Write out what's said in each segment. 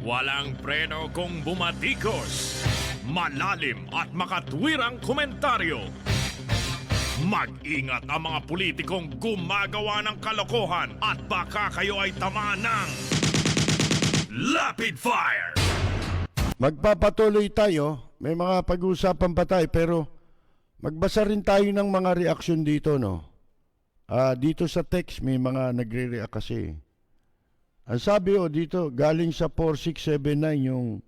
Walang preno kung bumatikos. Malalim at makatwirang komentaryo. Mag-ingat ang mga politikong gumagawa ng kalokohan at baka kayo ay tamaan ng Rapid Fire! Magpapatuloy tayo. May mga pag-uusapan pa tayo pero magbasa rin tayo ng mga reaksyon dito, no? Dito sa text may mga nagre-react kasi. Ang sabi dito, galing sa 4679 yung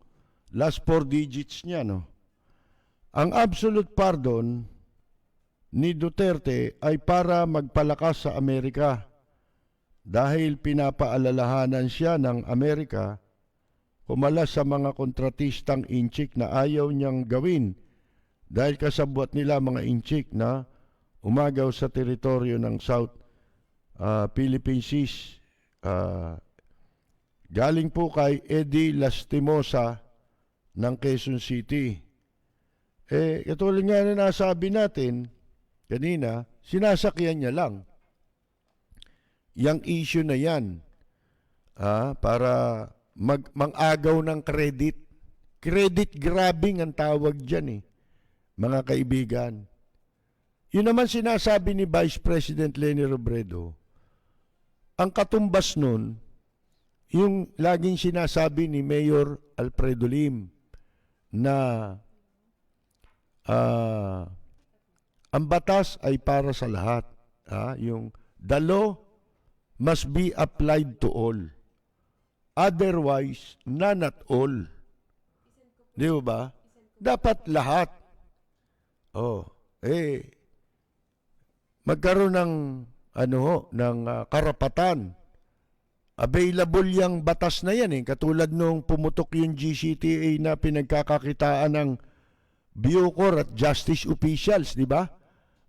last 4 digits niya, no? Ang absolute pardon ni Duterte ay para magpalakas sa Amerika dahil pinapaalalahanan siya ng Amerika kumalas sa mga kontratistang inchik na ayaw niyang gawin dahil kasabwat nila mga inchik na umagaw sa teritoryo ng South Philippine Seas. Galing po kay Eddie Lastimosa ng Quezon City. Katulad nga na nasabi natin kanina, sinasakyan niya lang yang issue na yan para mang-agaw ng credit. Credit grabbing ang tawag dyan mga kaibigan. Yun naman sinasabi ni Vice President Leni Robredo. Ang katumbas nun, yung laging sinasabi ni Mayor Alfredo Lim na ang batas ay para sa lahat. Yung the law must be applied to all. Otherwise, none at all. Di ba? Dapat lahat. Magkaroon ng ng karapatan. Available yung batas na yan katulad nung pumutok yung GCTA na pinagkakakitaan ng Bucor at Justice Officials, di ba?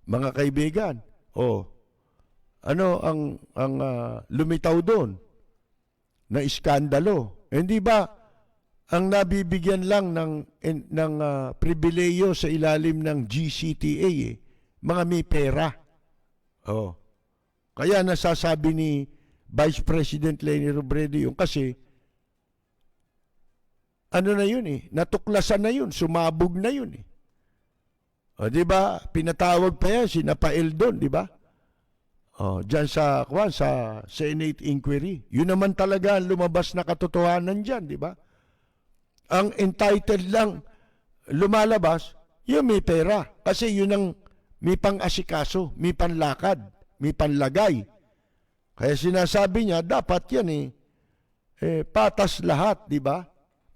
Mga kaibigan. Ano ang lumitaw doon na iskandalo? Hindi ba ang nabibigyan lang ng pribileyo sa ilalim ng GCTA mga may pera. Kaya nasasabi ni Vice President Leni Robredo yung kasi ano na yun natuklasan na yun, sumabog na yun di ba? Pinatawag pa yan, sinapail doon, di ba? Diyan sa Senate inquiry. Yun naman talaga ang lumabas na katotohanan dyan, di ba? Ang entitled lang lumalabas, yung may pera. Kasi yun ang may pang-asikaso, may panlakad, may panlagay. Kaya sinasabi niya, dapat yan patas lahat, di ba?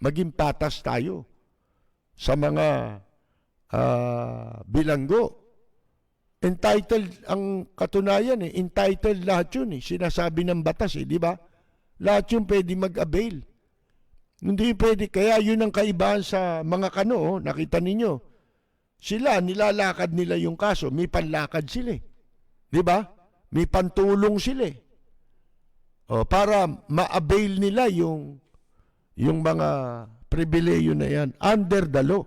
Maging patas tayo sa mga bilanggo. Entitled, ang katunayan entitled lahat yun sinasabi ng batas di ba? Lahat yun pwede mag-avail. Hindi pwede, kaya yun ang kaibahan sa mga kano, nakita ninyo. Sila, nilalakad nila yung kaso, may panlakad sila di ba? May pantulong sila para ma-avail nila yung mga pribileyo na yan under the law.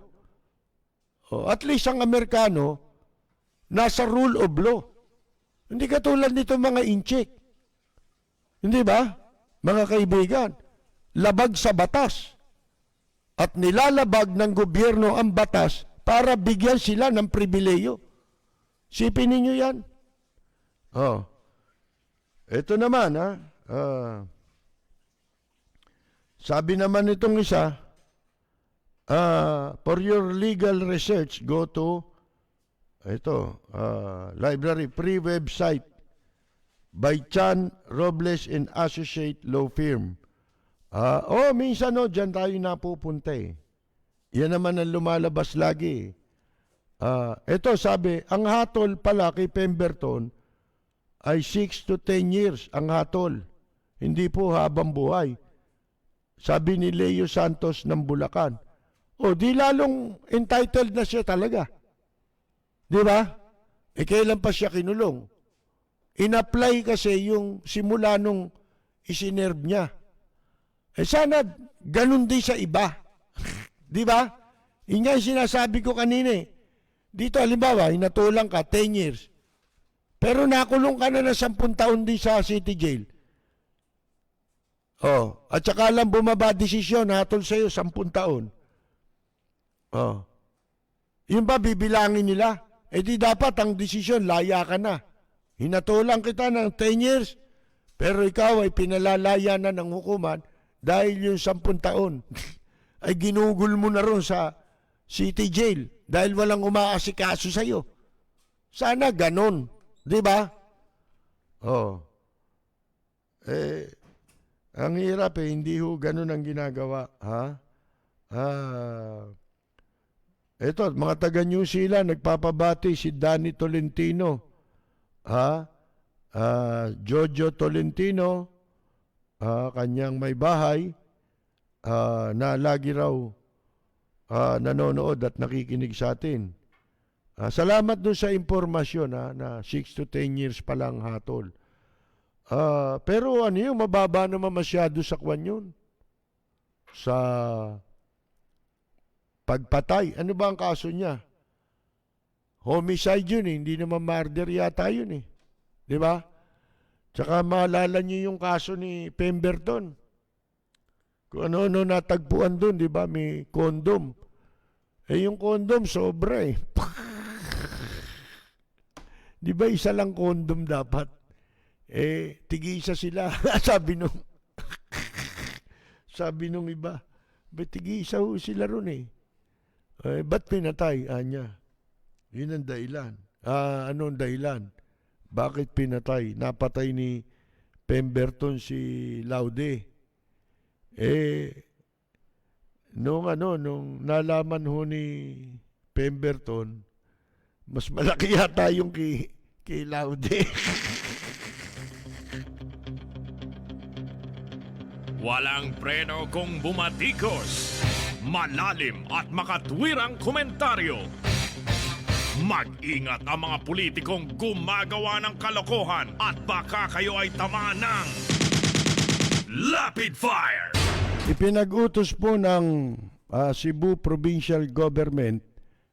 At least ang Amerikano nasa rule of law. Hindi katulad nito mga inchik. Hindi ba? Mga kaibigan, labag sa batas. At nilalabag ng gobyerno ang batas para bigyan sila ng pribileyo. Sipin ninyo yan. Ito naman, sabi naman itong isa, for your legal research, go to library free website by Chan Robles and Associate Law Firm. Minsan dyan tayo napupunta Yan naman ang lumalabas lagi. Ito sabi, ang hatol pala kay Pemberton ay 6 to 10 years ang hatol. Hindi po habang buhay. Sabi ni Leo Santos ng Bulacan. Di lalong entitled na siya talaga. Di ba? Kailan pa siya kinulong? In-apply kasi yung simula nung isinerve niya. Sana ganun din sa iba. Di ba? Yung nga sinasabi ko kanina Dito halimbawa, inatulang ka 10 years. Pero nakulong ka na ng 10 taon din sa city jail. Oh, at saka lang bumaba desisyon, hatol sa'yo, 10 taon. Oh. Yun ba bibilangin nila? Eh di dapat ang desisyon, laya ka na. Hinatulang kita ng 10 years, pero ikaw ay pinalalaya na ng hukuman dahil yung 10 taon ay ginugol mo na ron sa city jail dahil walang umaasikaso sa'yo. Sana ganon. Di ba? Oh. Ang hirap hindi ho ganon ang ginagawa. Ha? Ito, mga taga New Zealand, nagpapabati si Danny Tolentino. Jojo Tolentino, kanyang may bahay, na lagi raw nanonood at nakikinig sa atin. Salamat doon sa impormasyon na 6 to 10 years pa lang hatol. Pero ano yun, mababa naman masyado sa kwan yun. Sa pagpatay. Ano ba ang kaso niya? Homicide yun eh. Hindi naman murder yata yun eh. Di ba? Tsaka maalala niyo yung kaso ni Pemberton. Kung ano natagpuan doon, di ba? May condom. Yung condom, sobra eh. Di ba isa lang condom dapat? Tig-isa sila. sabi nung iba, tig-isa ho sila ron eh. Ba't pinatay? Anya. Yun ang dahilan. Anong dahilan? Bakit pinatay? Napatay ni Pemberton si Laude. Nung nalaman ho ni Pemberton, mas malaki yata yung kay Laude. Walang preno kung bumatikos. Malalim at makatwirang komentaryo. Mag-ingat ang mga politikong gumagawa ng kalokohan at baka kayo ay tamaan ng Rapid Fire! Ipinag-utos po ng Cebu Provincial Government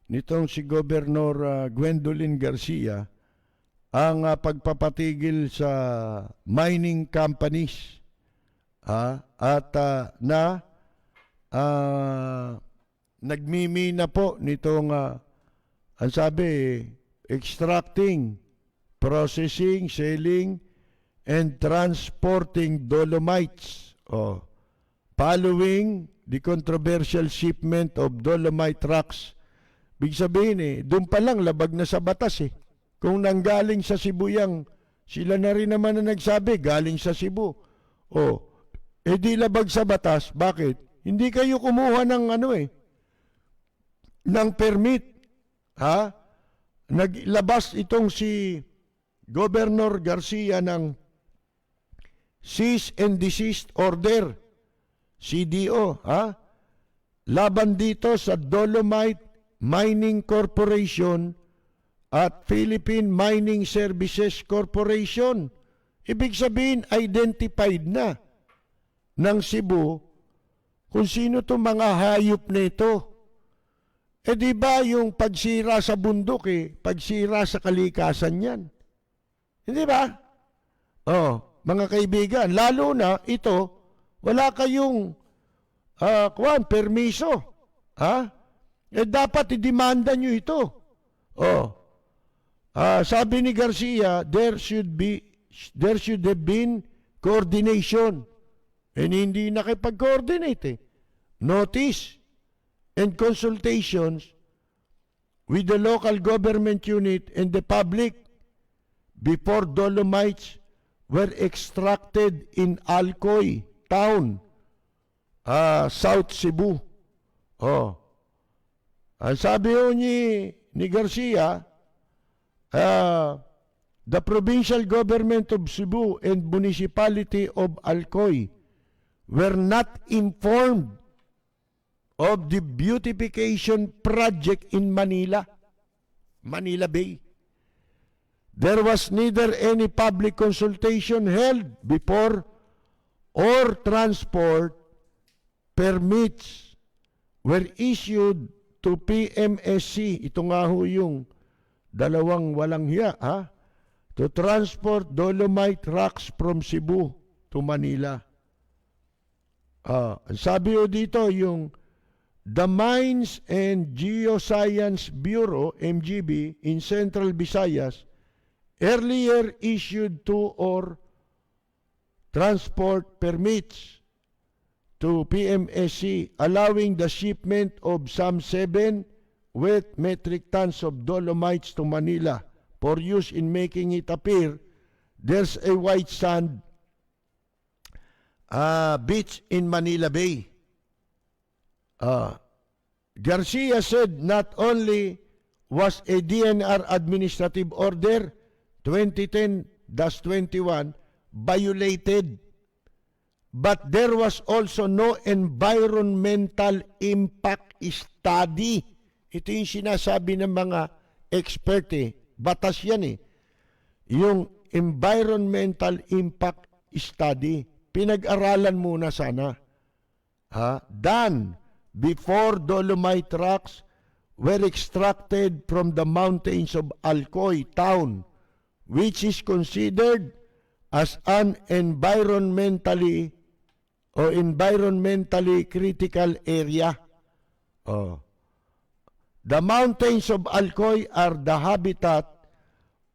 nitong si Governor Gwendolyn Garcia ang pagpapatigil sa mining companies at nagmimina po nitong ang sabi, extracting, processing, selling, and transporting dolomites. Following the controversial shipment of dolomite rocks. Big sabihin doon pa lang labag na sa batas eh. Kung nanggaling sa Cebu yang, sila na rin naman na nagsabi, galing sa Cebu. Di labag sa batas. Bakit? Hindi kayo kumuha ng ng permit. Naglabas itong si Governor Garcia ng Cease and Desist Order, CDO, laban dito sa Dolomite Mining Corporation at Philippine Mining Services Corporation. Ibig sabihin, identified na ng Cebu kung sino itong mga hayop na ito. Di ba yung pagsira sa bundok pagsira sa kalikasan yan? Hindi ba? Mga kaibigan, lalo na ito, wala kayong permiso. Dapat idemanda nyo ito. Sabi ni Garcia, there should have been coordination. Hindi nakipag-coordinate Notice and consultations with the local government unit and the public before dolomites were extracted in Alcoy town, South Cebu. Ang sabi ni Garcia, the provincial government of Cebu and municipality of Alcoy were not informed of the beautification project in Manila Bay. There was neither any public consultation held before or transport permits were issued to PMSC. Ito nga ho yung dalawang walang hiya, to transport dolomite rocks from Cebu to Manila. Sabi o dito, yung the Mines and Geoscience Bureau, MGB, in Central Visayas, earlier issued 2 or transport permits to PMSC, allowing the shipment of some 7 wet metric tons of dolomites to Manila for use in making it appear there's a white sand beach in Manila Bay. Garcia said not only was a DNR administrative order 2010-21 violated, but there was also no environmental impact study. Ito yung sinasabi ng mga expert Batas yan Yung environmental impact study. Pinag-aralan muna sana. Done before dolomite rocks were extracted from the mountains of Alcoy town, which is considered as an environmentally critical area. The mountains of Alcoy are the habitat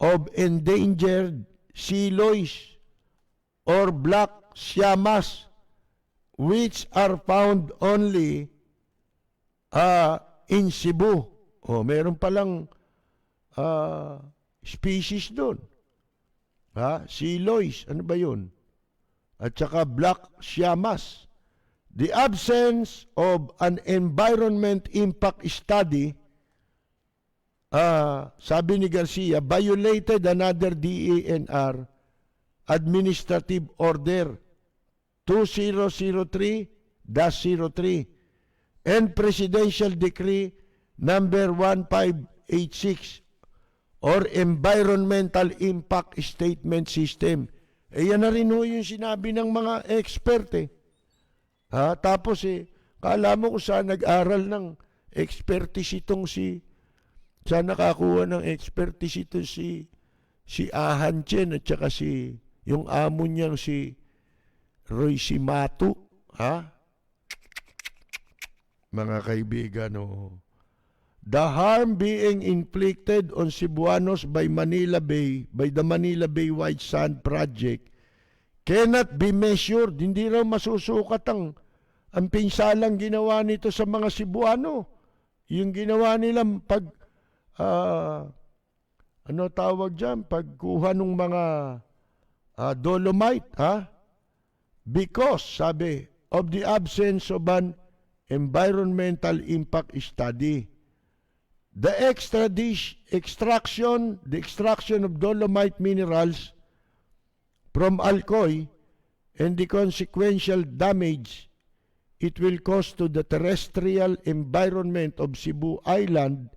of endangered sea loys or black siamas, which are found only in Cebu. Meron palang species doon. Sea loys, ano ba yun? At saka black siamas. The absence of an environment impact study, sabi ni Garcia, violated another DENR Administrative Order 2003-03 and Presidential Decree number 1586 or Environmental Impact Statement System. Yan na rin yung sinabi ng mga expert Tapos kala mo kung saan nag-aral ng expertise itong saan nakakuha ng expertise ito si Ahan Chen at saka yung amo niyang si Roy Simatu. Mga kaibigan, the harm being inflicted on Cebuanos by the Manila Bay White Sand Project cannot be measured. Hindi raw masusukat ang pinsalang ginawa nito sa mga Cebuano. Yung ginawa nilang ano tawag dyan? Pagkuha ng mga dolomite, because, sabi, of the absence of an environmental impact study. The extraction of dolomite minerals from Alcoy and the consequential damage it will cause to the terrestrial environment of Cebu Island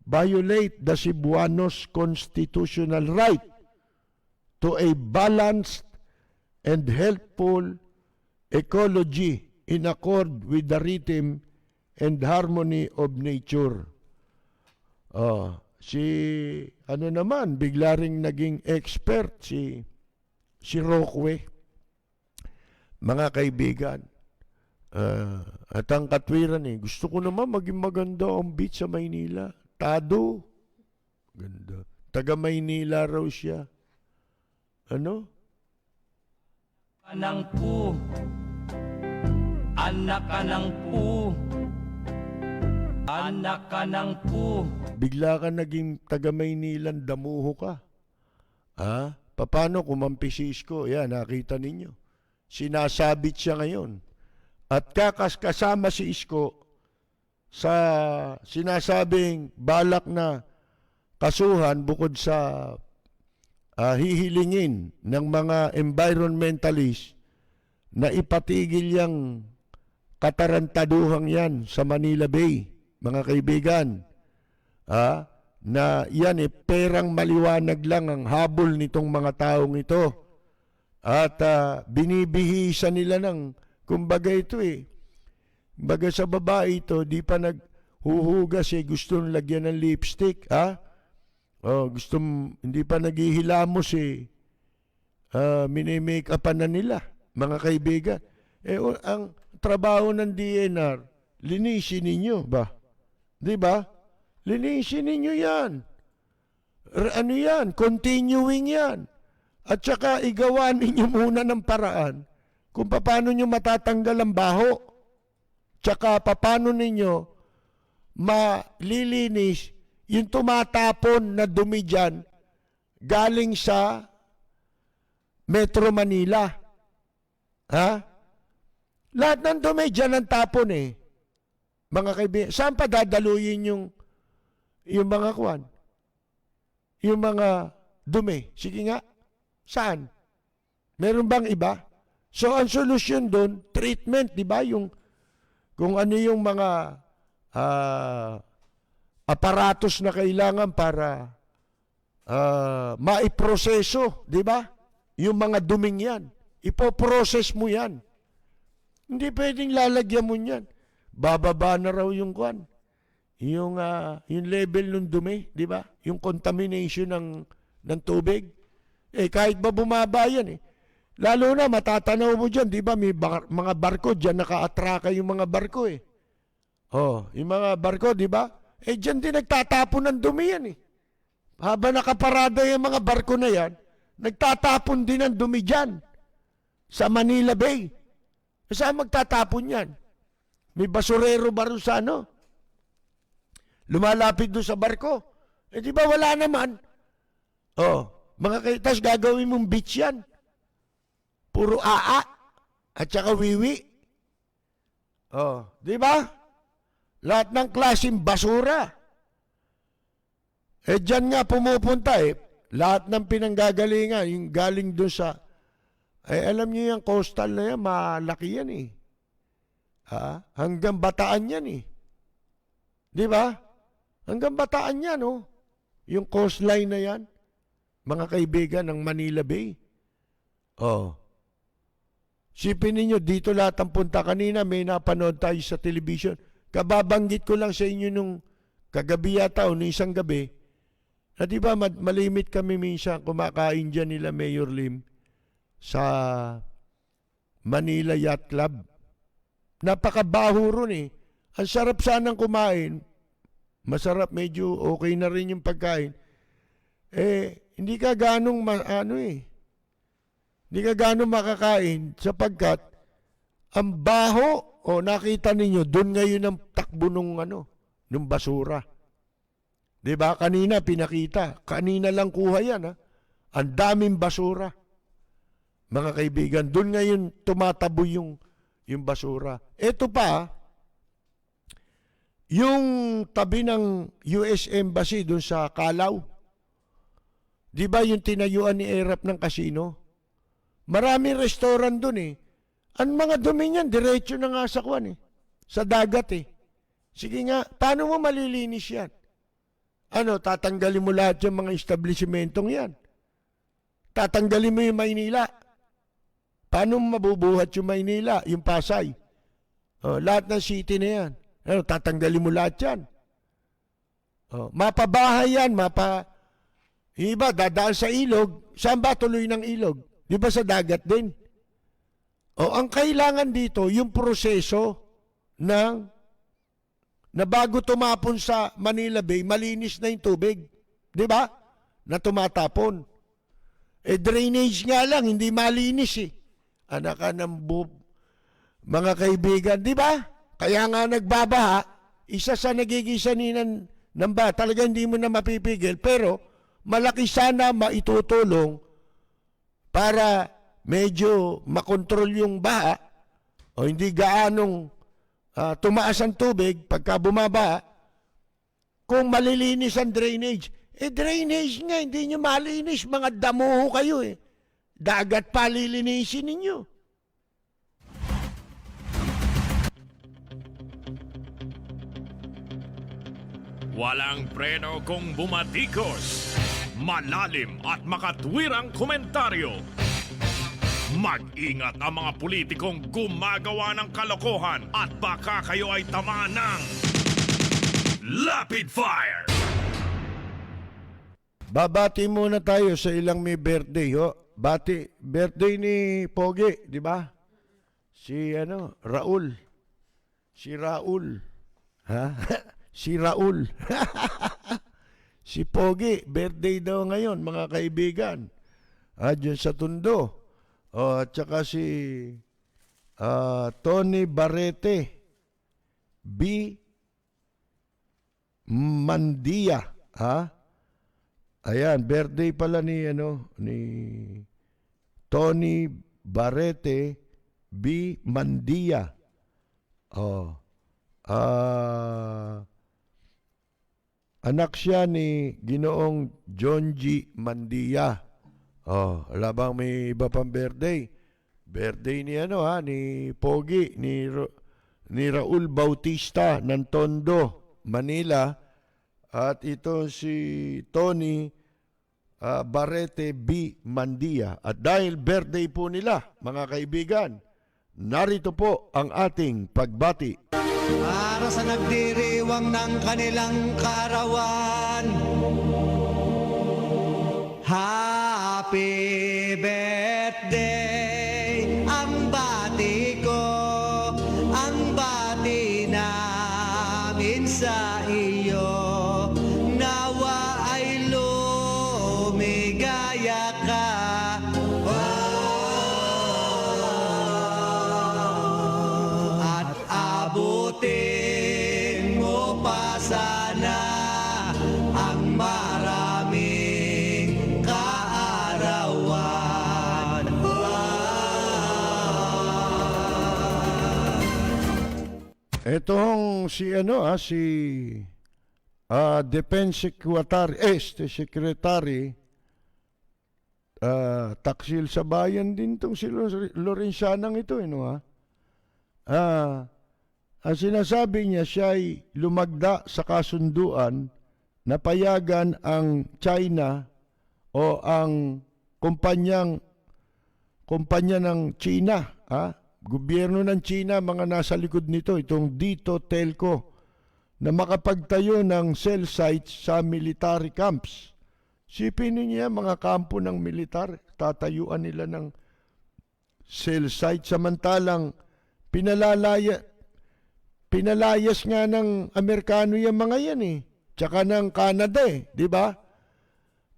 violate the Cebuanos' constitutional right to a balanced and healthful ecology in accord with the rhythm and harmony of nature. Ano naman, bigla ring naging expert si Rockway. Mga kaibigan, at ang katwiran gusto ko naman maging maganda ang beach sa Maynila. Tado. Ganda. Taga Maynila raw siya. Ano? Anak po. Anak ka ng po. Anak ka ng po. Bigla ka naging taga Maynilan, damuho ka. Paano kumampisis ko? Yan, nakita ninyo. Sinasabit siya ngayon. At kasama si Isko sa sinasabing balak na kasuhan bukod sa hihilingin ng mga environmentalist na ipatigil yung katarantaduhang yan sa Manila Bay, mga kaibigan. Na yan perang maliwanag lang ang habol nitong mga taong ito. At binibihisa nila ng, kumbaga ito kumbaga sa babae ito, di pa naghuhugas gustong lagyan ng lipstick, hindi pa naghihilamos minimake-upan na nila, mga kaibigan. Ang trabaho ng DNR, linisin ninyo ba? Di ba? Linisin ninyo yan. Ano yan? Continuing yan. At saka igawa ninyo muna ng paraan kung paano nyo matatanggal ang baho. Tsaka paano ninyo malilinis yung tumatapon na dumi dyan galing sa Metro Manila. Ha? Lahat ng dumi dyan ang tapon eh. Mga kaibigan, saan pa dadaluyin yung mga kwan? Yung mga dumi. Sige nga, saan? Meron bang iba? So, ang solusyon doon, treatment, di ba? Kung ano yung mga aparatos na kailangan para maiproseso, di ba? Yung mga duming yan. Ipoprocess mo yan. Hindi pwedeng lalagyan mo yan. Bababa na raw yung kwan. Yung level ng dumi, di ba? Yung contamination ng tubig. Kahit ba bumaba yan eh. Lalo na matatanaw mo dyan, di ba? May mga barko dyan, naka-atraka yung mga barko eh. Yung mga barko, di ba? Dyan din nagtatapon ng dumi yan eh. Habang nakaparada yung mga barko na yan, nagtatapon din ng dumi dyan. Sa Manila Bay. Saan magtatapon yan? May basurero ba rin sa ano? Lumalapit doon sa barko. Di ba wala naman? Tas gagawin mong beach yan. Puro aa at saka wiwi. Di ba? Lahat ng klaseng basura. Dyan nga pumupunta lahat ng pinanggagalingan, yung galing doon sa, alam niyo yung coastal na yan, malaki yan eh. Hanggang Bataan yan eh. Di ba? Hanggang Bataan yan yung coastline na yan. Mga kaibigan ng Manila Bay. Sipin ninyo, dito lahat ang punta. Kanina may napanood tayo sa television. Kababanggit ko lang sa inyo nung kagabi yata o isang gabi, na di ba malimit kami minsan kumakain dyan nila Mayor Lim sa Manila Yacht Club. Napakabaho ron eh. Ang sarap sanang kumain. Masarap, medyo okay na rin yung pagkain. Hindi ka ganong hindi ka ganong makakain sapagkat ang baho, nakita ninyo, doon ngayon ang takbo nung basura. Diba? Kanina pinakita. Kanina lang kuha yan. Ang daming basura. Mga kaibigan, doon ngayon tumatabo yung basura. Ito pa, yung tabi ng US Embassy doon sa Calao. Diba yung tinayuan ni Erap ng casino? Maraming restaurant doon eh. Ang mga dumi niyan, diretso na nga sa kwan eh. Sa dagat eh. Sige nga, paano mo malilinis yan? Tatanggalin mo lahat yung mga establishmentong yan. Tatanggalin mo yung Maynila. Paano mo mabubuhat yung Maynila, yung Pasay? Lahat ng city na yan. Tatanggalin mo lahat yan. Mapabahay yan, iba, dadaan sa ilog. Saan ba tuloy ng ilog? Di ba sa dagat din? Ang kailangan dito, yung proseso na bago tumapon sa Manila Bay, malinis na yung tubig. Di ba? Na tumatapon. Drainage nga lang, hindi malinis eh. Anak ka ng mga kaibigan, di ba? Kaya nga nagbabaha, isa sa nagigisa ng baha, talaga hindi mo na mapipigil, pero malaki sana maitutulong para medyo makontrol yung baha o hindi gaanong tumaas ang tubig pagka bumaba kung malilinis ang drainage. Drainage nga, hindi nyo malinis. Mga damuho kayo eh. Dagat pa lilinisin ninyo. Walang preno kung bumatikos. Malalim at makatwirang komentaryo. Mag-ingat ang mga politikong gumagawa ng kalokohan at baka kayo ay tamaan ng Rapid Fire! Babati muna tayo sa ilang may birthday. Birthday ni Pogi, di ba? Si Raul. Si Raul. Ha? Si Raul. Si Pogi, birthday daw ngayon, mga kaibigan. Diyan sa Tondo. At saka si Tony Barrete B. Mandia. Ayan, birthday pala ni Tony Barrete B. Mandia. Anak siya ni Ginoong John G. Mandia. Wala bang may iba pang birthday? Birthday ni ni Pogi, ni Raul Bautista ng Tondo, Manila. At ito si Tony Barrete B. Mandia. At dahil birthday po nila, mga kaibigan, narito po ang ating pagbati. Para sa nagdiriwang ng kanilang karawan, Happy birthday, ang bati ko, ang bati namin sa iyo. Nawa ay lumigaya ka. At abutin mo pa sana ang maraming kaarawan. Etong si Defense Secretary Taksil sa bayan din tong si Lorensanang ito ang sinasabi niya, siya ay lumagda sa kasunduan na payagan ang China o ang kumpanya ng China, gobyerno ng China, mga nasa likod nito, itong Dito Telco, na makapagtayo ng cell sites sa military camps. Sipin niya, mga kampo ng militar, tatayuan nila ng cell site, samantalang pinalayas nga ng Amerikano yung mga yan tsaka ng Canada di ba?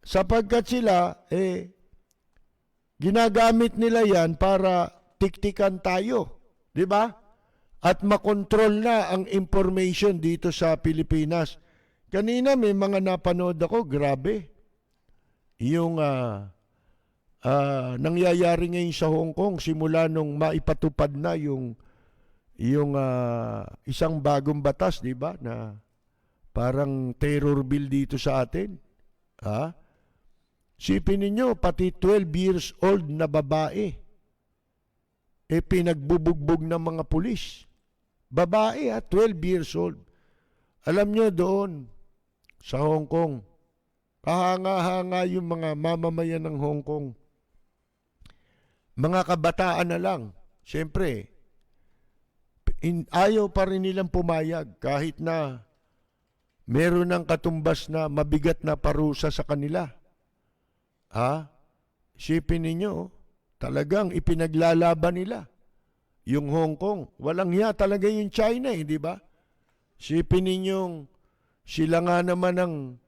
Sapagkat sila ginagamit nila yan para tiktikan tayo, di ba? At makontrol na ang information dito sa Pilipinas. Kanina may mga napanood ako, grabe. Yung nangyayari ngayon sa Hong Kong simula nung maipatupad na yung isang bagong batas, di ba, na parang terror bill dito sa atin. Sipin ninyo, pati 12 years old na babae pinagbubugbog ng mga pulis. Babae 12 years old. Alam nyo doon sa Hong Kong, kahanga-hanga yung mga mamamayan ng Hong Kong. Mga kabataan na lang. Siyempre, ayaw pa rin nilang pumayag kahit na meron ng katumbas na mabigat na parusa sa kanila. Sipin ninyo, talagang ipinaglalaban nila yung Hong Kong. Walang hiya talaga yung China, di ba? Sipin ninyong sila nga naman ang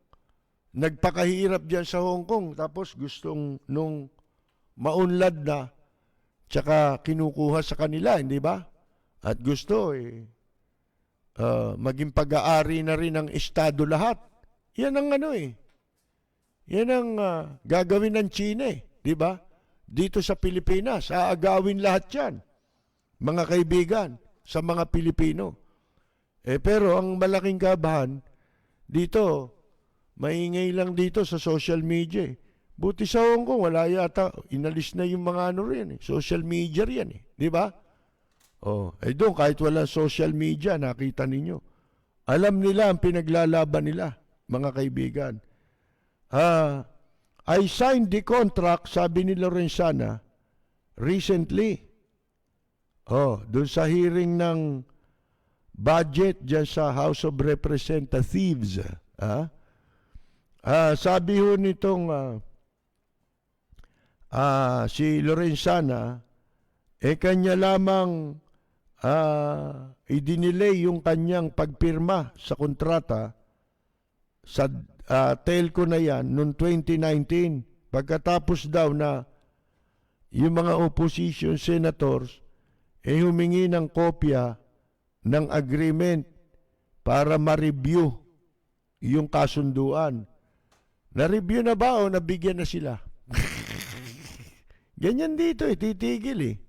nagpakahirap dyan sa Hong Kong, tapos gustong nung maunlad na, tsaka kinukuha sa kanila, hindi ba? At gusto maging pag-aari na rin ng estado lahat. Yan ang yan ang gagawin ng China, di ba? Dito sa Pilipinas, aagawin lahat yan, mga kaibigan, sa mga Pilipino. Pero ang malaking kabahan, dito, maingay lang dito sa social media. Buti sa Hong Kong, wala yata, inalis na yung mga riyan, social media riyan, di ba? Doon, kahit wala social media, nakita ninyo. Alam nila ang pinaglalaban nila, mga kaibigan. I signed the contract, sabi ni Lorenzana, recently. Doon sa hearing ng budget dyan sa House of Representatives. Sabi ho nitong si Lorenzana, kanya lamang idinilay yung kanyang pagpirma sa kontrata sa telco na yan noong 2019. Pagkatapos daw na yung mga opposition senators humingi ng kopya ng agreement para ma-review yung kasunduan. Na-review na ba o nabigyan na sila? Ganyan dito titigil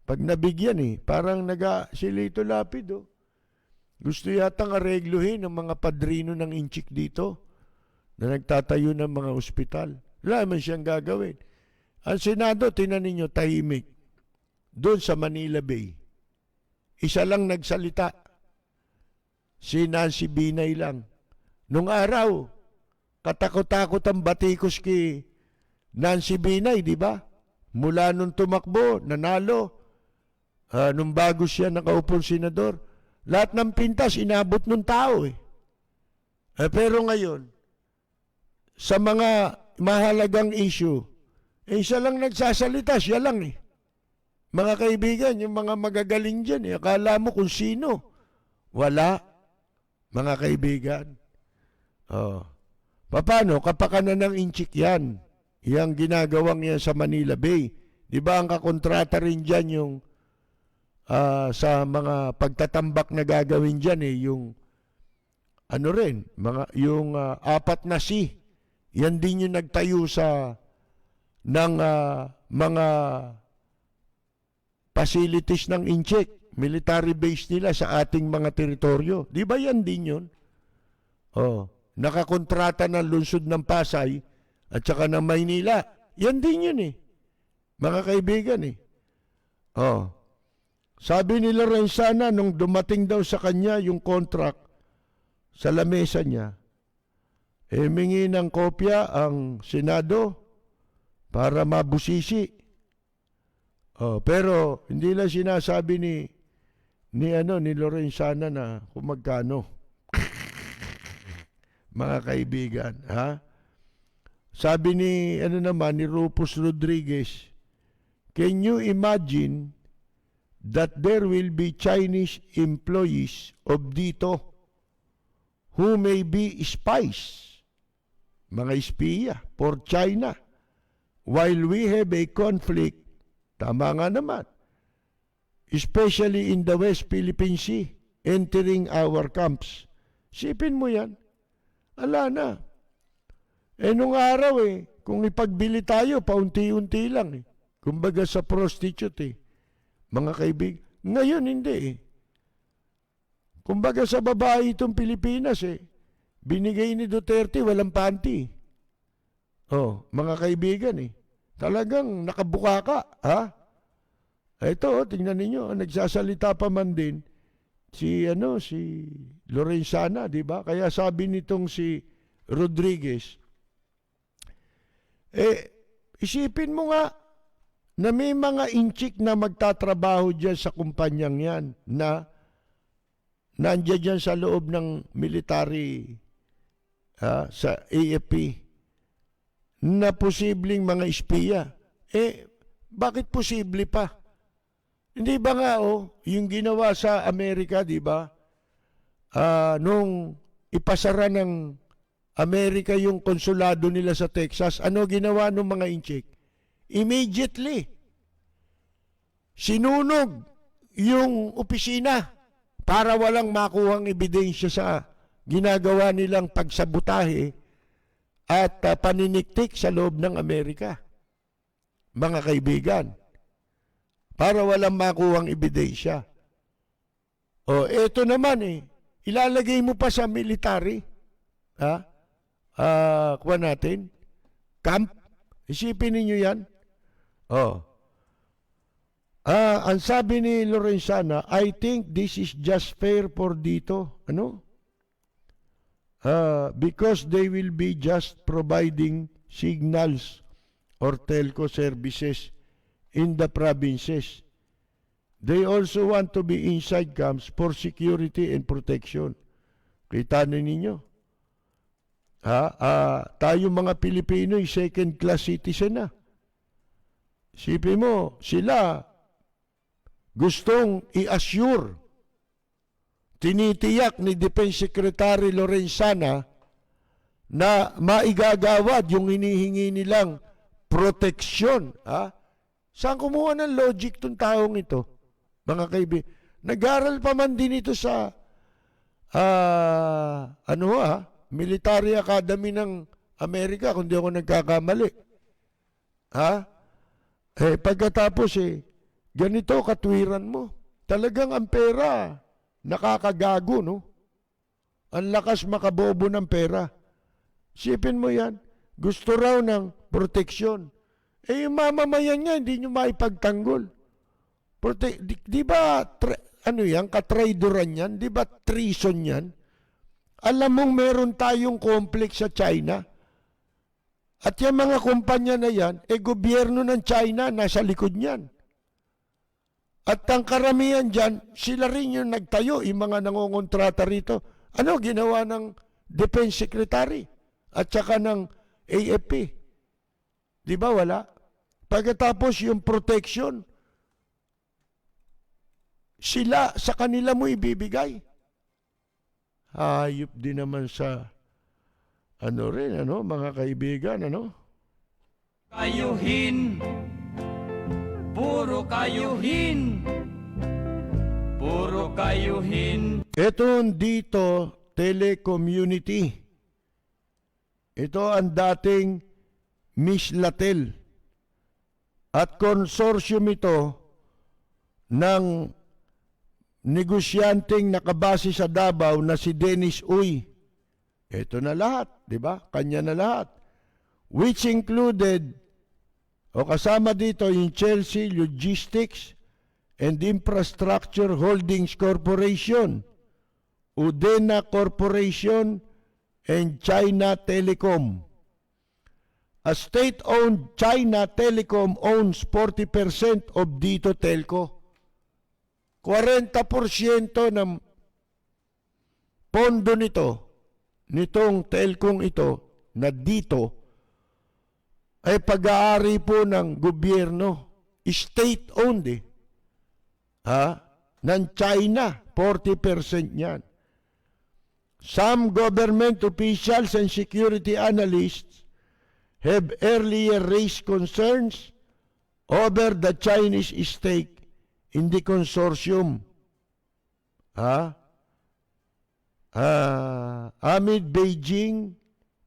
Pag nabigyan parang silito lapid Gusto yatang aregluhin ng mga padrino ng inchik dito na nagtatayo ng mga ospital. Wala man siyang gagawin. Ang Senado, tinan ninyo, tahimik. Doon sa Manila Bay. Isa lang nagsalita. Si Nancy Binay lang. Nung araw, katakot-takot ang batikos kay Nancy Binay, di ba? Mula nung tumakbo, nanalo. Nung bago siya nakaupong senador, lahat ng pintas inabot ng tao pero ngayon, sa mga mahalagang issue, isa lang nagsasalita, siya lang Mga kaibigan, yung mga magagaling dyan akala mo kung sino. Wala, mga kaibigan. Paano? Kapakanan ng inchik yan. Yang ginagawang yan sa Manila Bay. Di ba ang kakontrata rin dyan yung sa mga pagtatambak na gagawin dyan yung ano rin, yung 4 na C. Yan din yung nagtayo ng mga facilities ng inchik, military base nila sa ating mga teritoryo. Di ba yan din yun? Nakakontrata ng lungsod ng Pasay at saka ng Maynila. Yan din yun mga kaibigan Sabi ni Lorenzana nung dumating daw sa kanya yung contract sa lamesa niya, mingi ng kopya ang Senado para mabusisi. Pero hindi lang sinasabi ni Lorenzana na kung magkano. Mga kaibigan, Sabi ni Rufus Rodriguez, can you imagine that there will be Chinese employees of dito who may be spies, mga espiya for China, while we have a conflict, tama nga naman, especially in the West Philippine Sea, entering our camps. Sipin mo yan, ala na. Nung araw kung ipagbili tayo, paunti-unti lang Kumbaga sa prostitute mga kaibig. Ngayon hindi Kumbaga sa babae itong Pilipinas binigay ni Duterte walang panty. Mga kaibigan talagang nakabuka ka, Ito, tingnan ninyo, nagsasalita pa man din si Lorenzana, di ba? Kaya sabi nitong si Rodriguez, isipin mo nga na may mga inchik na magtatrabaho dyan sa kumpanyang yan na nandiyan dyan sa loob ng military sa AFP na posibleng mga espiya. Bakit posible pa? Hindi ba nga yung ginawa sa Amerika, di ba? Nung ipasara ng Amerika yung konsulado nila sa Texas, ano ginawa ng mga inchik? Immediately, sinunog yung opisina para walang makuhang ebidensya sa ginagawa nilang pagsabutahe at paniniktik sa loob ng Amerika. Mga kaibigan, para walang makuhang ebidensya. Eto naman ilalagay mo pa sa military, kuha natin, camp, isipin ninyo yan. Ang sabi ni Lorenzana, I think this is just fair for dito. Because they will be just providing signals or telco services in the provinces. They also want to be inside camps for security and protection. Kita na ninyo. Tayo mga Pilipino, second class citizen na. Sipin mo, sila, gustong i-assure, tinitiyak ni Defense Secretary Lorenzana na maigagawad yung hinihingi nilang proteksyon. Ha? Saan kumuha ng logic tong taong ito, mga kaibigan? Nag-aral pa man din ito sa Military Academy ng Amerika, kung di ako nagkakamali. Ha? Pagkatapos ganito katwiran mo. Talagang ang pera, nakakagago, no? Ang lakas makabobo ng pera. Sipin mo yan, gusto raw ng proteksyon. Yung mamamayan nga, hindi nyo maipagtanggol. Di ba, katraidoran yan? Di ba treason yan? Alam mong meron tayong complex sa China. At yung mga kumpanya na yan, gobyerno ng China nasa likod niyan. At ang karamihan dyan, sila rin yung nagtayo, yung mga nangongontrata rito. Ano ginawa ng Defense Secretary at saka ng AFP? Di ba wala? Pagkatapos yung protection, sila sa kanila mo ibibigay. Hayop din naman sa mga kaibigan, Kayuhin, puro kayuhin, puro kayuhin. Ito dito, telecommunity. Ito ang dating Mislatel. At konsorsyum ito ng negosyanteng nakabase sa Davao na si Dennis Uy. Ito na lahat, di ba? Kanya na lahat. Which included, kasama dito yung Chelsea Logistics and Infrastructure Holdings Corporation, Udena Corporation, and China Telecom. A state-owned China Telecom owns 40% of Dito Telco. 40% ng pondo nitong telcong ito na dito ay pag-aari po ng gobyerno. State-owned ng China, 40% niyan. Some government officials and security analysts have earlier raised concerns over the Chinese stake in the consortium. Amid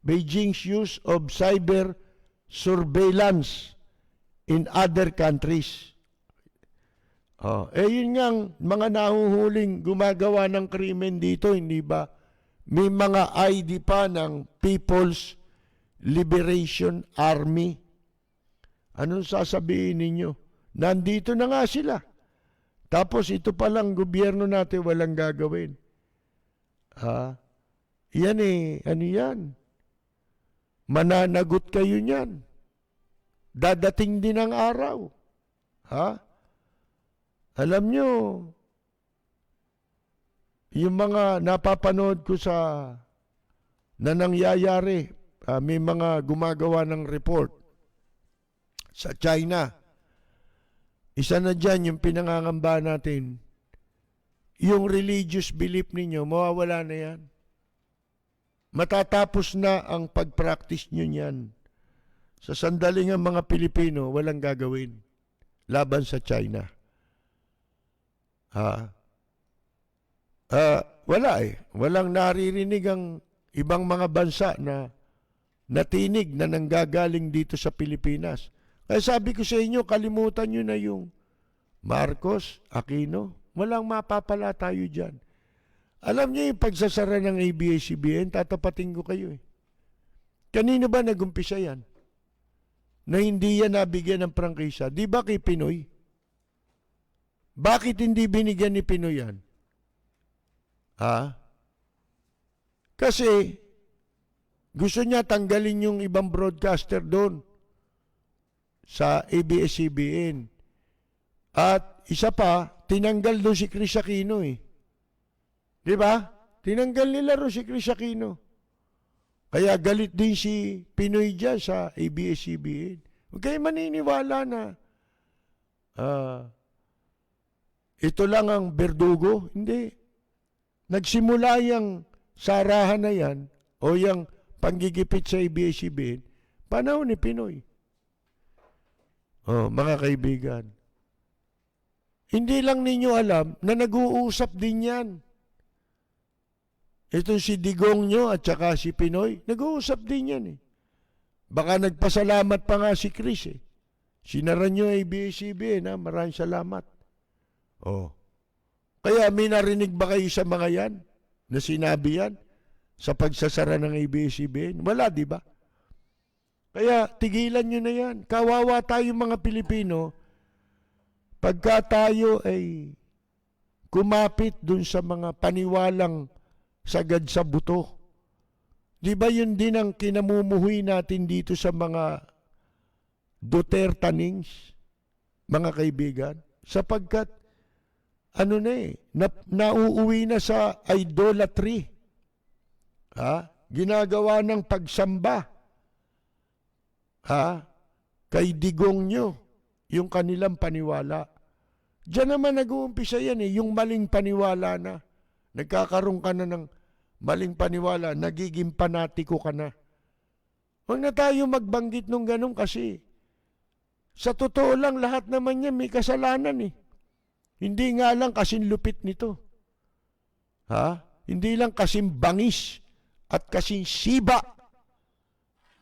Beijing's use of cyber surveillance in other countries. Yun nga mga nahuhuling gumagawa ng krimen dito, hindi ba? May mga ID pa ng People's Liberation Army. Anong sasabihin ninyo? Nandito na nga sila. Tapos ito palang gobyerno natin walang gagawin. Yan ano yan? Mananagot kayo niyan. Dadating din ang araw. Alam nyo, yung mga napapanood ko na nangyayari, may mga gumagawa ng report sa China. Isa na dyan yung pinangangamba natin. Yung religious belief ninyo, mawawala na yan. Matatapos na ang pag-practice nyo yan. Sa sandaling ang mga Pilipino, walang gagawin laban sa China. Wala Walang naririnig ang ibang mga bansa na natinig na nanggagaling dito sa Pilipinas. Kaya sabi ko sa inyo, kalimutan nyo na yung Marcos, Aquino. Walang mapapala tayo dyan. Alam niyo yung pagsasara ng ABS-CBN, tatapatin ko kayo Kanino ba nagumpisa yan? Na hindi yan nabigyan ng prangkisa. Di ba kay Pinoy? Bakit hindi binigyan ni Pinoy yan? Kasi gusto niya tanggalin yung ibang broadcaster doon sa ABS-CBN. At isa pa, tinanggal doon si Chris Aquino Di ba? Tinanggal nila ro si Chris Aquino. Kaya galit din si Pinoy dyan sa ABS-CBN. Huwag kayo maniniwala na ito lang ang berdugo. Hindi. Nagsimula yung sarahan na yan o yung panggigipit sa ABS-CBN, panahon ni Pinoy. Oh, mga kaibigan. Hindi lang ninyo alam na nag-uusap din yan. Itong si Digong nyo at saka si Pinoy, nag-uusap din yan eh. Baka nagpasalamat pa nga si Chris eh. Sinaran nyo ABS-CBN ha, maraming salamat. Oh. Kaya may narinig ba kayo sa mga yan na sinabi yan sa pagsasara ng ABS-CBN? Wala, di ba? Kaya tigilan nyo na yan. Kawawa tayo mga Pilipino pagka tayo ay kumapit dun sa mga paniwalang sagad sa buto. Di ba yun din ang kinamumuhay natin dito sa mga Dutertanings, mga kaibigan? Sapagkat, ano na eh, nauuwi na sa idolatry. Ha? Ginagawa ng pagsamba. Ha? Kay Digong nyo, yung kanilang paniwala. Diyan naman nag-uumpisa yan eh, yung maling paniwala na. Nagkakaroon ka na ng maling paniwala, nagiging panatiko ka na. Huwag na tayo magbanggit nung ganun kasi sa totoo lang lahat naman niya may kasalanan eh. Hindi nga lang kasing lupit nito. Ha? Hindi lang kasing bangis at kasing siba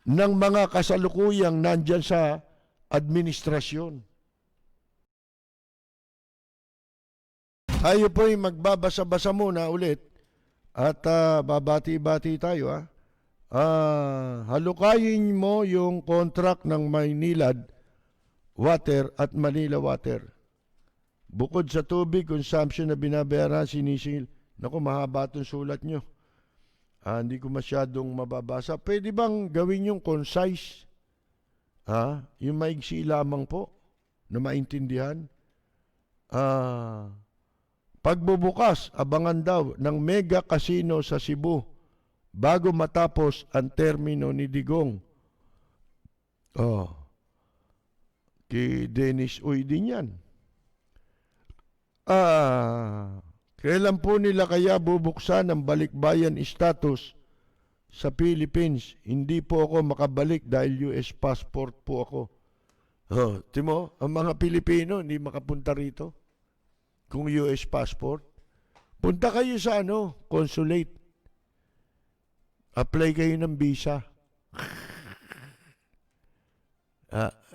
ng mga kasalukuyang nandyan sa administrasyon. Tayo po'y magbabasa-basa muna ulit at babati-bati tayo. Halukayin mo yung contract ng Maynilad Water at Manila Water. Bukod sa tubig, consumption na binabayaran, sinisingil. Naku, mahaba itong sulat nyo. Hindi ko masyadong mababasa. Pwede bang gawin yung concise? Yung maigsi lamang po na maintindihan? Pagbubukas, abangan daw ng mega casino sa Cebu bago matapos ang termino ni Digong. Kay Dennis Uy din yan. Kailan po nila kaya bubuksan ang balikbayan status sa Philippines? Hindi po ako makabalik dahil US passport po ako. Timo, ang mga Pilipino hindi makapunta rito kung US passport. Punta kayo sa consulate. Apply kayo ng visa.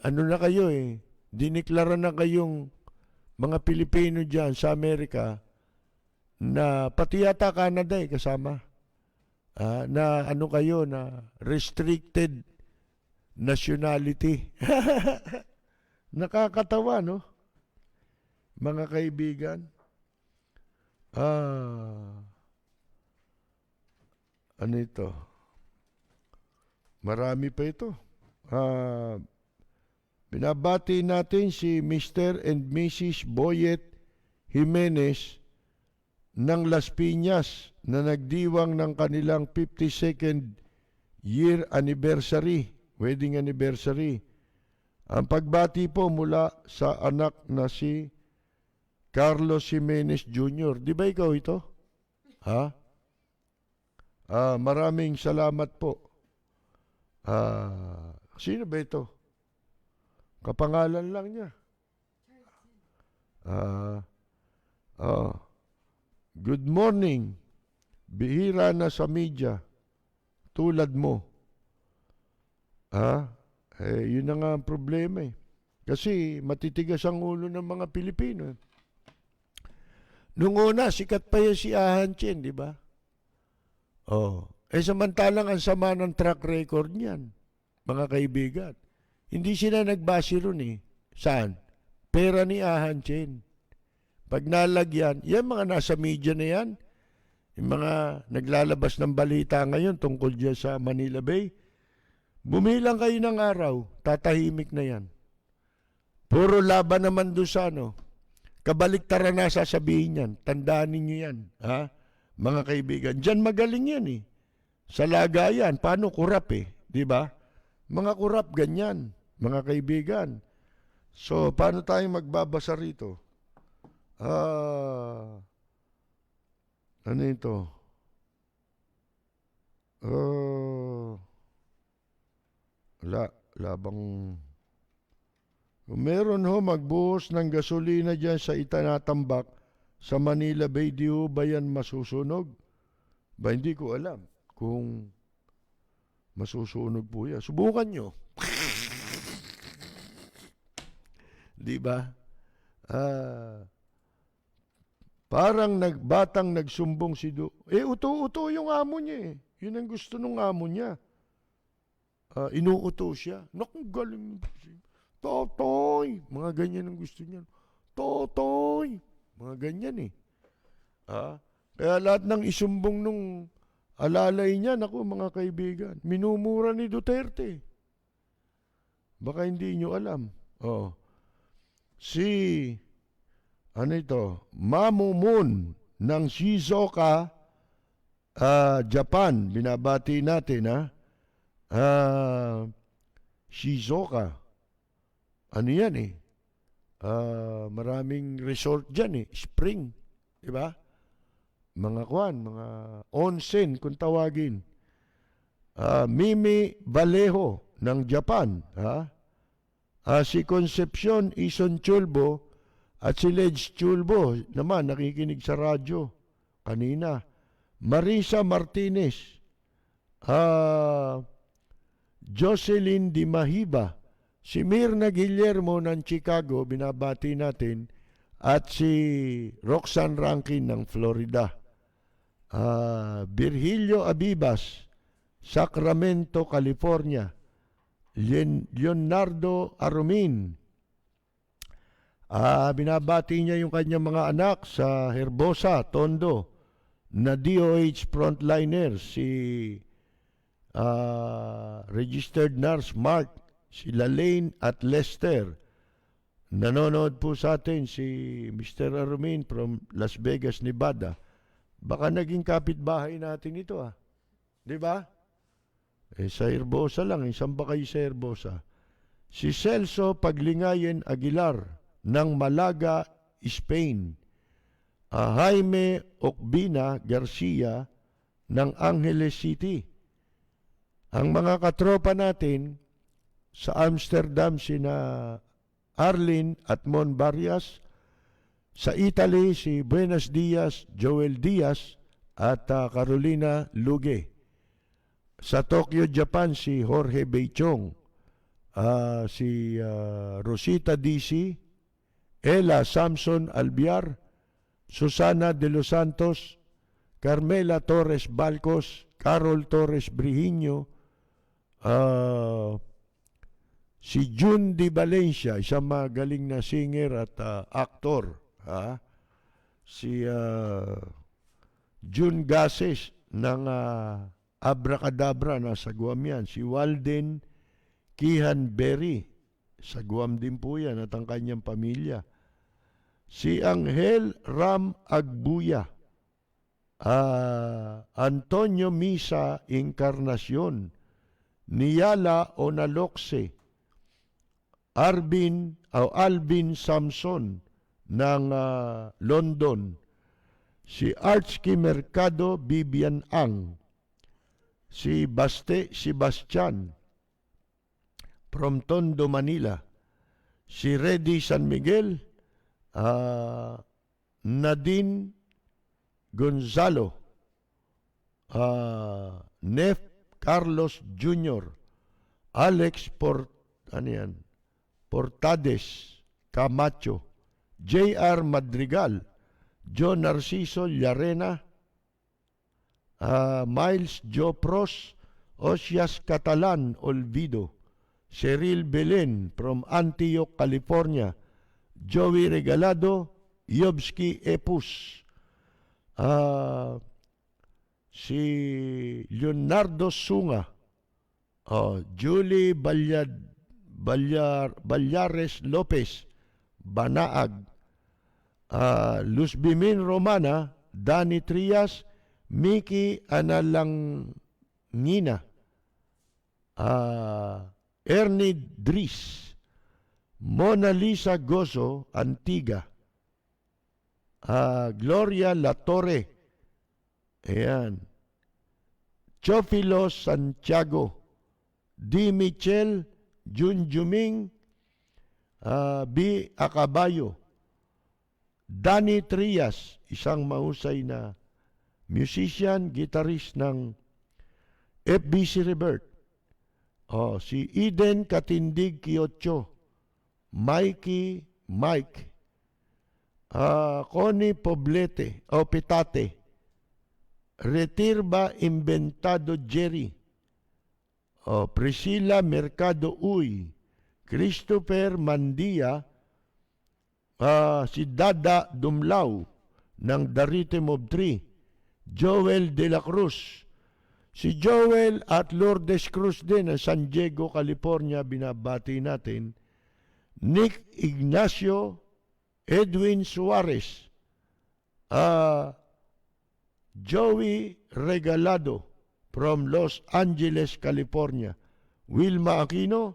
Ano na kayo eh? Diniklara na kayong mga Pilipino dyan sa Amerika na pati yata Canada eh kasama. Na kayo na restricted nationality. Nakakatawa, no? Mga kaibigan. Ano ito? Marami pa ito. Binabati natin si Mr. and Mrs. Boyet Jimenez ng Las Piñas na nagdiwang ng kanilang 52nd year anniversary, wedding anniversary. Ang pagbati po mula sa anak na si Carlos Jimenez Jr. Di ba ikaw ito? Maraming salamat po. Sino ba ito? Kapangalan lang niya. Good morning. Bihira na sa media. Tulad mo. Yun na nga ang problema eh. Kasi matitigas ang ulo ng mga Pilipino. Nung una, sikat pa yan si Ahan Chen, di ba? Samantalang ang sama ng track record niyan, mga kaibigan. Hindi sila nagbase ron eh. Saan? Pera ni Ahan Chen. Pag nalagyan, yan mga nasa media na yan, yung mga naglalabas ng balita ngayon tungkol dyan sa Manila Bay, bumilang kayo ng araw, tatahimik na yan. Puro laban naman doon sa kabaliktaran na sasabihin yan. Tandaan ninyo yan. Mga kaibigan. Diyan magaling yan eh. Sa lagayan, paano kurap eh. Di ba? Mga kurap ganyan. Mga kaibigan. So, paano tayo magbabasa rito? Ano ito? Labang... Meron ho magbuhos ng gasolina dyan sa itinatambak sa Manila Bay, di ho ba yan masusunog? Ba, hindi ko alam kung masusunog po yan. Subukan nyo. Di ba? Parang batang nagsumbong si Do. Uto-uto yung amo niya eh. Yun ang gusto ng amo niya. Inuuto siya. Naku, galing. Totoy. Mga ganyan ang gusto niya. Totoy. Mga ganyan eh. Kaya lahat ng isumbong nung alalay niya, naku mga kaibigan, minumura ni Duterte. Baka hindi nyo alam. Ano ito? Mamu Moon ng Shizuoka, Japan. Binabati natin, ha? Shizuoka. Ano yan eh? Maraming resort dyan eh. Spring. Diba? Mga mga onsen kung tawagin. Mimi Vallejo ng Japan. Si Concepcion Ison Chulbo at si Ledge Chulbo naman nakikinig sa radyo kanina. Marisa Martinez, Jocelyn Di Mahiba, si Mirna Guillermo ng Chicago, binabati natin, at si Roxanne Rankin ng Florida. Virgilio Abibas, Sacramento, California. Leonardo Arumin, binabati niya yung kanyang mga anak sa Herbosa, Tondo, na DOH frontliners, si registered nurse Mark, si Lalaine at Lester. Nanonood po sa atin si Mr. Arumin from Las Vegas, Nevada. Baka naging kapitbahay natin ito, di ba? Sa Herbosa lang, isang ba kayo sa Herbosa? Si Celso Paglingayen Aguilar ng Malaga, Spain. Jaime Ocbina Garcia ng Angeles City. Ang mga katropa natin sa Amsterdam, sina Arlene at Mon Barrias. Sa Italy, si Buenos Dias, Joel Diaz at Carolina Luge. Sa Tokyo, Japan, si Jorge Beichong, si Rosita DC, Ella Samson Albiar, Susana de los Santos, Carmela Torres Balcos, Carol Torres Brihiño, si June Di Valencia, isang magaling na singer at aktor, si June Gases ng Abracadabra, nasa Guam yan. Si Walden Kihan Berry, sa Guam din po yan at ang kanyang pamilya. Si Angel Ram Agbuya, Antonio Misa Encarnacion, Niyala Onalokse, Alvin Samson ng London, si Archie Mercado Bibian Ang, si Baste Sebastian from Tondo, Manila, si Reddy San Miguel, Nadine Gonzalo, Nef Carlos Jr., Alex Portades Camacho, J.R. Madrigal, John Narciso Llarena, Miles Joe Pros, Osias Catalan Olvido, Cheryl Belen from Antioch, California, Joey Regalado, Yobski Epus, si Leonardo Sunga, Julie Balyares Lopez, Banaag, Luz Bimin Romana, Danny Trias, Mickey Analangina, Ernie Dries, Mona Lisa Gozo, Antiga, Gloria Latorre. Ayan. Chofilo Santiago. D. Michel Junjuming. B. Acabayo. Danny Trias, isang mahusay na musician, guitarist ng FBC Rebirth. Si Eden Katindig Kiyotcho. Mike. Connie Poblete o Pitate. Retirba Inventado Jerry. Priscilla Mercado Uy. Christopher Mandia. Si Dada Dumlao ng The Rhythm of Tree. Joel De La Cruz. Si Joel at Lourdes Cruz din ng San Diego, California, binabati natin. Nick Ignacio, Edwin Suarez, Joey Regalado from Los Angeles, California. Wilma Aquino,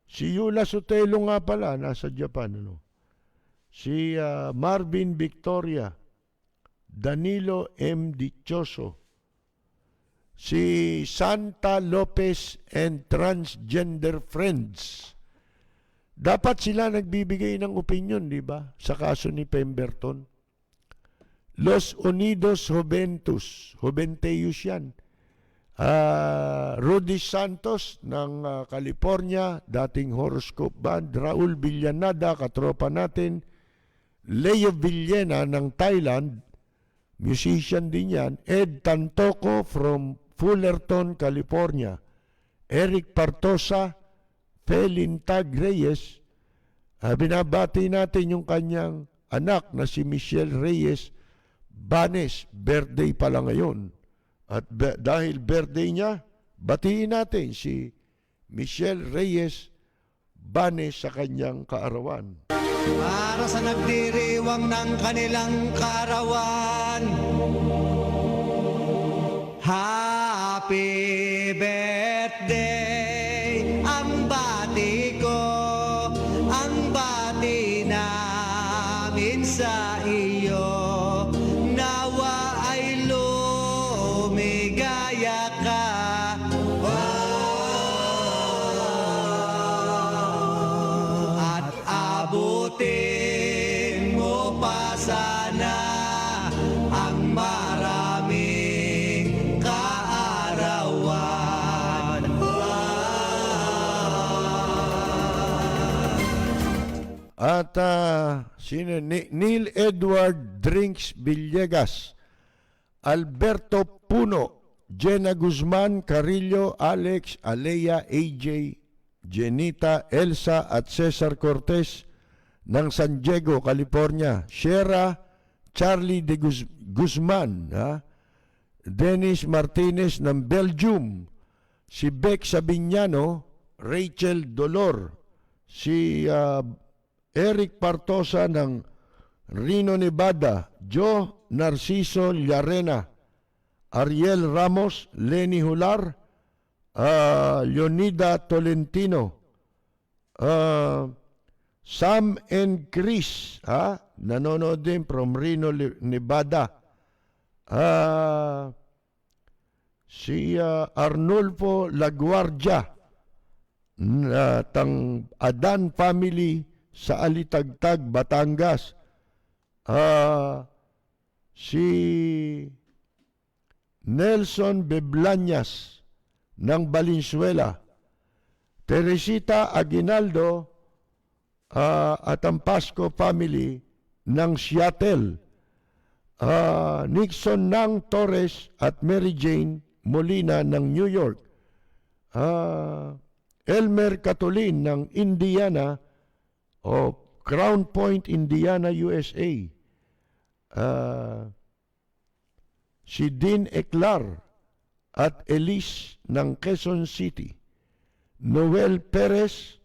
si Yula Sotelo nga pala, nasa Japan. Si Marvin Victoria, Danilo M. Dichoso, si Santa Lopez and Transgender Friends. Dapat sila nagbibigay ng opinion, di ba? Sa kaso ni Pemberton. Los Unidos Juventus yan. Rudy Santos ng California, dating horoscope band. Raul Villanada, katropa natin. Leo Villena ng Thailand, musician din yan. Ed Tantoco from Fullerton, California. Eric Partosa, Felintag Reyes. Binabati natin yung kanyang anak na si Michelle Reyes Banes. Birthday pala ngayon. At dahil birthday niya, batiin natin si Michelle Reyes Banes sa kanyang kaarawan. Para sa nagdiriwang ng kanilang kaarawan, happy birthday, ang bati ko, ang bati namin sa iyo. Nawa ay lumigaya ka. At abutin mo pa sana ang maraming kaarawan. At sino? Neil Edward Drinks Villegas, Alberto Puno, Jenna Guzman, Carillo, Alex, Alea, AJ, Jenita, Elsa at Cesar Cortez ng San Diego, California. Shera, Charlie de Guzman, Dennis Martinez ng Belgium. Si Beck Sabiñano, Rachel Dolor. Si Eric Partosa ng Reno, Nevada. Joe Narciso Llarena. Ariel Ramos, Lenny Hular, Leonida Tolentino, Sam and Chris, nanonood din from Reno, Nevada. Si Arnulfo Laguardia, tang Adan family sa Alitagtag, Batangas. Si Nelson Beblañas ng Valenzuela. Teresita Aguinaldo at ang Pasco family ng Seattle. Nixon Nang Torres at Mary Jane Molina ng New York. Elmer Catolin ng Indiana o Crown Point, Indiana, USA. Si Dean Eclar at Elise ng Quezon City. Noel Perez,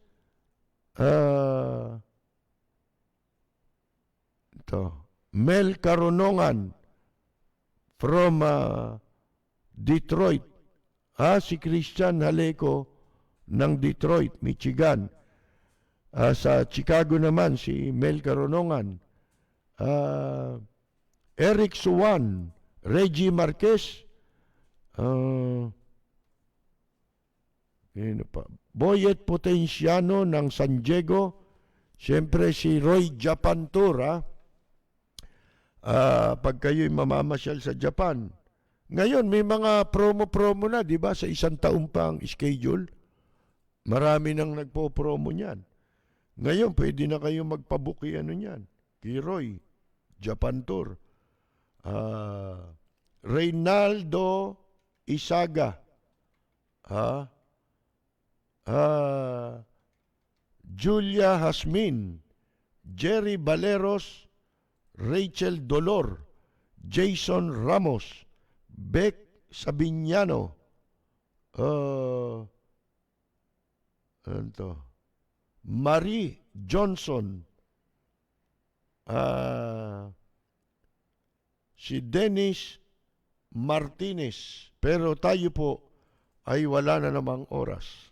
Mel Caronongan from Detroit. Si Christian Haleco ng Detroit, Michigan. Sa Chicago naman, si Mel Caronongan. Eric Suwan, Reggie Marquez, sino pa? Boyet Potenciano ng San Diego, siyempre si Roy Japantura, pag kayo'y mamamasyal sa Japan. Ngayon, may mga promo-promo na, di ba, sa isang taong pang schedule. Marami nang nagpo-promo niyan. Ngayon, pwede na kayo magpabuki ano niyan. Kay Roy, Japan Tour. Reynaldo Isaga. Julia Hasmin. Jerry Valeros. Rachel Dolor. Jason Ramos. Beck Sabiñano. Ano to? Marie Johnson. Si Dennis Martinez. Pero tayo po ay wala na namang oras.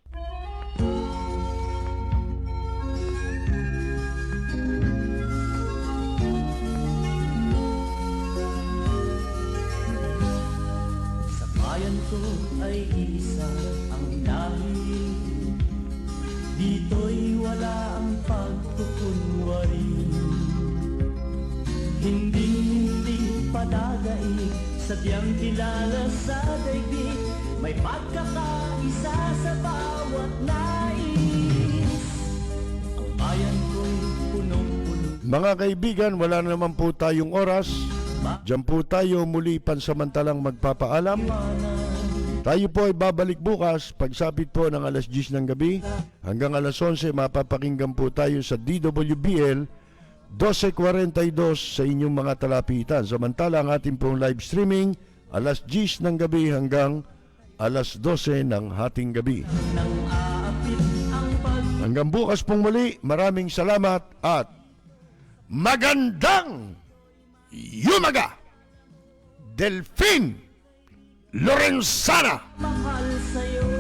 Sa bayan ko ay isa ang lahi. Dito'y wala ang pagkukunwari. Hindi padagay, sadyang kilala sa daigdig. May pagkakaisa sa bawat nais. Ang bayan ko'y punong-puno. Mga kaibigan, wala na naman po tayong oras. Diyan po tayo muli pansamantalang magpapaalam. Tayo po ay babalik bukas pagsapit po ng alas 10 ng gabi. Hanggang alas 11 mapapakinggan po tayo sa DWBL 1242 sa inyong mga talapitan. Samantala ang ating pong live streaming alas 10 ng gabi hanggang alas 12 ng hating gabi. Hanggang bukas pong muli, maraming salamat at magandang yumaga! Delphine Lorenzana! Mahal sa'yo.